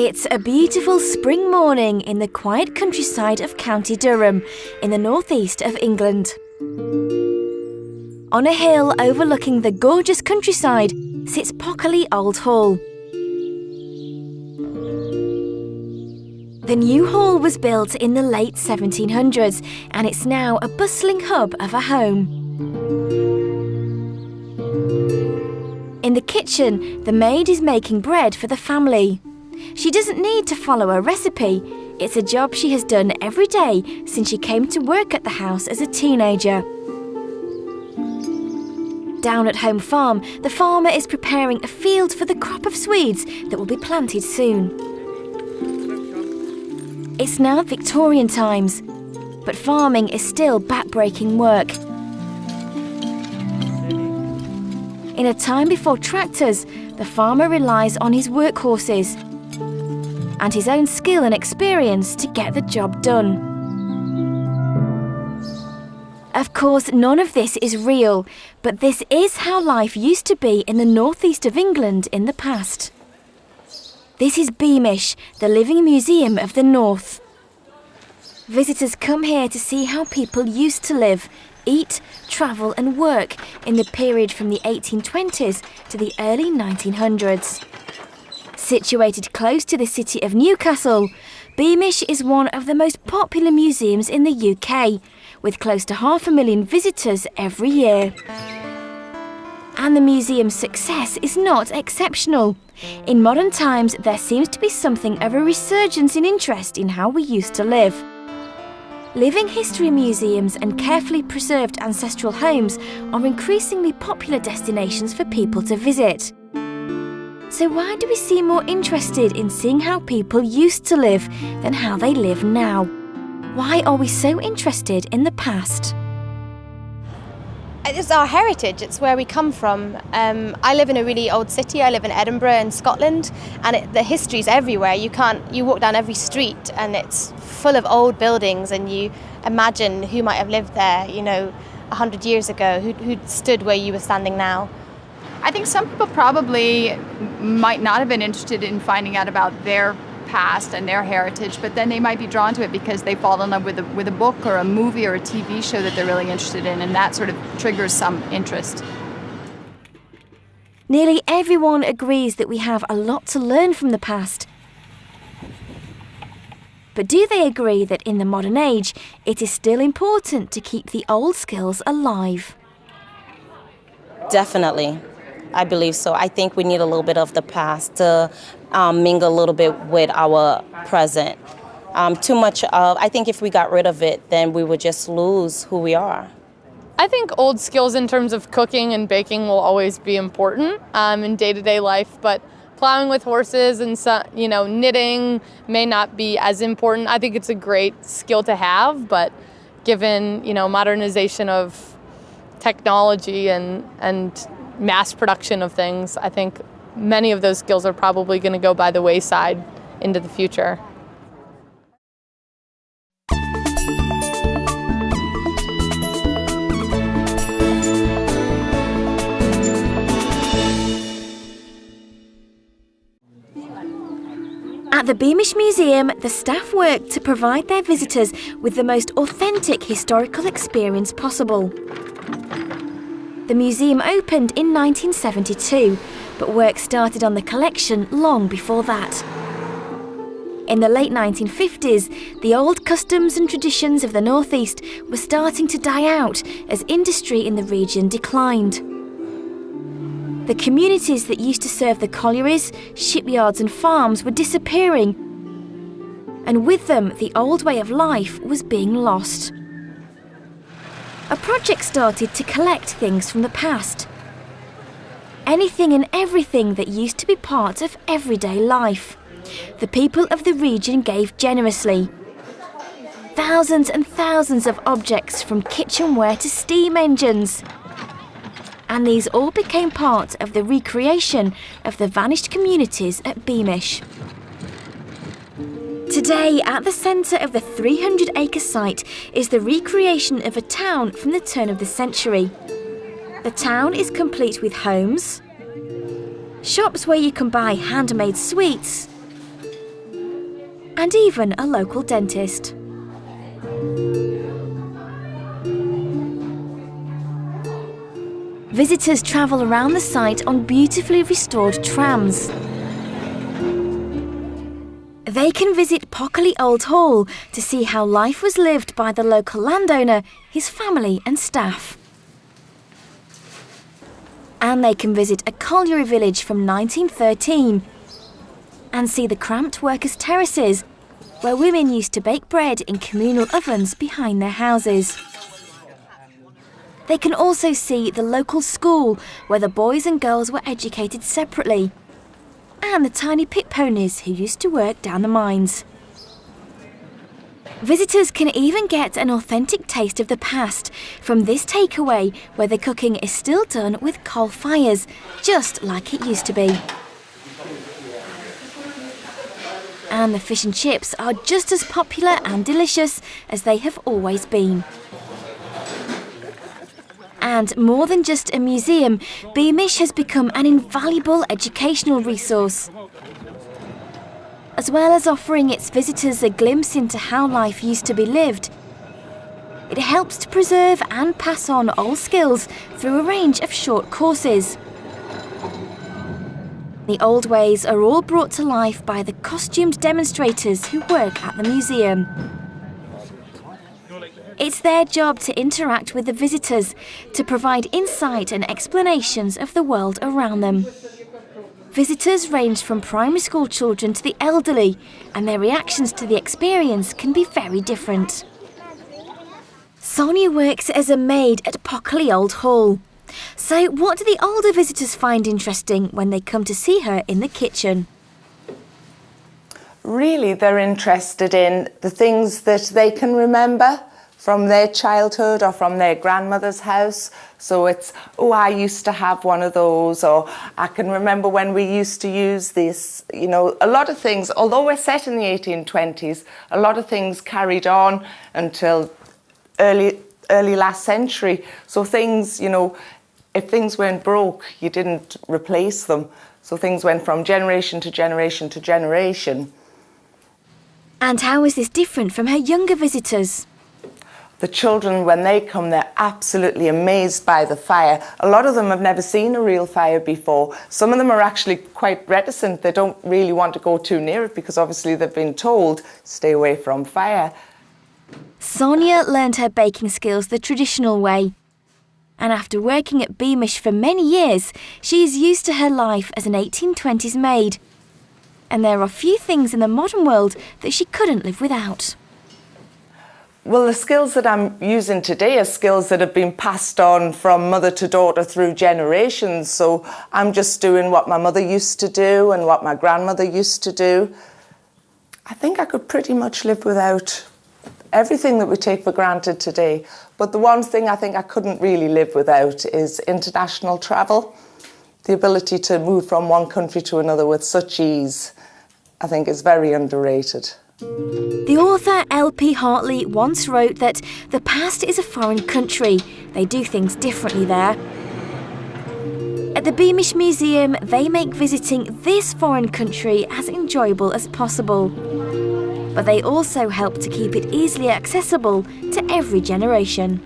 It's a beautiful spring morning in the quiet countryside of County Durham, in the northeast of England. On a hill overlooking the gorgeous countryside sits Pockerley Old Hall. The new hall was built in the late 1700s and it's now a bustling hub of a home. In the kitchen, the maid is making bread for the family. She doesn't need to follow a recipe. It's a job she has done every day since she came to work at the house as a teenager. Down at home farm, the farmer is preparing a field for the crop of Swedes that will be planted soon. It's now Victorian times, but farming is still back-breaking work. In a time before tractors, the farmer relies on his workhorses and his own skill and experience to get the job done. Of course, none of this is real, but this is how life used to be in the northeast of England in the past. This is Beamish, the living museum of the north. Visitors come here to see how people used to live, eat, travel and work in the period from the 1820s to the early 1900s. Situated close to the city of Newcastle, Beamish is one of the most popular museums in the UK, with close to 500,000 visitors every year. And the museum's success is not exceptional. In modern times, there seems to be something of a resurgence in interest in how we used to live. Living history museums and carefully preserved ancestral homes are increasingly popular destinations for people to visit. So why do we seem more interested in seeing how people used to live than how they live now? Why are we so interested in the past? It's our heritage, it's where we come from. I live in a really old city, I live in Edinburgh in Scotland, and the history's everywhere. You walk down every street and it's full of old buildings and you imagine who might have lived there, 100 years ago, who stood where you were standing now. I think some people probably might not have been interested in finding out about their past and their heritage, but then they might be drawn to it because they fall in love with a book or a movie or a TV show that they're really interested in, and that sort of triggers some interest. Nearly everyone agrees that we have a lot to learn from the past. But do they agree that in the modern age, it is still important to keep the old skills alive? Definitely. I believe so. I think we need a little bit of the past to mingle a little bit with our present. Too much of, I think if we got rid of it, then we would just lose who we are. I think old skills in terms of cooking and baking will always be important in day-to-day life, but plowing with horses and knitting may not be as important. I think it's a great skill to have, but given modernization of technology and mass production of things, I think many of those skills are probably going to go by the wayside into the future. At the Beamish Museum, the staff work to provide their visitors with the most authentic historical experience possible. The museum opened in 1972, but work started on the collection long before that. In the late 1950s, the old customs and traditions of the northeast were starting to die out as industry in the region declined. The communities that used to serve the collieries, shipyards and farms were disappearing, and with them the old way of life was being lost. A project started to collect things from the past. Anything and everything that used to be part of everyday life. The people of the region gave generously. Thousands and thousands of objects from kitchenware to steam engines. And these all became part of the recreation of the vanished communities at Beamish. Today, at the centre of the 300-acre site is the recreation of a town from the turn of the century. The town is complete with homes, shops where you can buy handmade sweets, and even a local dentist. Visitors travel around the site on beautifully restored trams. They can visit Pockley Old Hall to see how life was lived by the local landowner, his family and staff. And they can visit a colliery village from 1913 and see the cramped workers' terraces where women used to bake bread in communal ovens behind their houses. They can also see the local school where the boys and girls were educated separately, and the tiny pit ponies who used to work down the mines. Visitors can even get an authentic taste of the past from this takeaway where the cooking is still done with coal fires, just like it used to be. And the fish and chips are just as popular and delicious as they have always been. And more than just a museum, Beamish has become an invaluable educational resource. As well as offering its visitors a glimpse into how life used to be lived, it helps to preserve and pass on old skills through a range of short courses. The old ways are all brought to life by the costumed demonstrators who work at the museum. It's their job to interact with the visitors, to provide insight and explanations of the world around them. Visitors range from primary school children to the elderly, and their reactions to the experience can be very different. Sonia works as a maid at Pockley Old Hall. So what do the older visitors find interesting when they come to see her in the kitchen? Really, they're interested in the things that they can remember from their childhood or from their grandmother's house. So it's, oh, I used to have one of those, or I can remember when we used to use this. You know, a lot of things, although we're set in the 1820s, a lot of things carried on until early last century. So things, you know, if things weren't broke, you didn't replace them. So things went from generation to generation to generation. And how is this different from her younger visitors? The children, when they come, they're absolutely amazed by the fire. A lot of them have never seen a real fire before. Some of them are actually quite reticent. They don't really want to go too near it because obviously they've been told, stay away from fire. Sonia learned her baking skills the traditional way. And after working at Beamish for many years, she is used to her life as an 1820s maid. And there are few things in the modern world that she couldn't live without. Well, the skills that I'm using today are skills that have been passed on from mother to daughter through generations. So I'm just doing what my mother used to do and what my grandmother used to do. I think I could pretty much live without everything that we take for granted today. But the one thing I think I couldn't really live without is international travel. The ability to move from one country to another with such ease, I think, is very underrated. The author L.P. Hartley once wrote that the past is a foreign country. They do things differently there. At the Beamish Museum, they make visiting this foreign country as enjoyable as possible. But they also help to keep it easily accessible to every generation.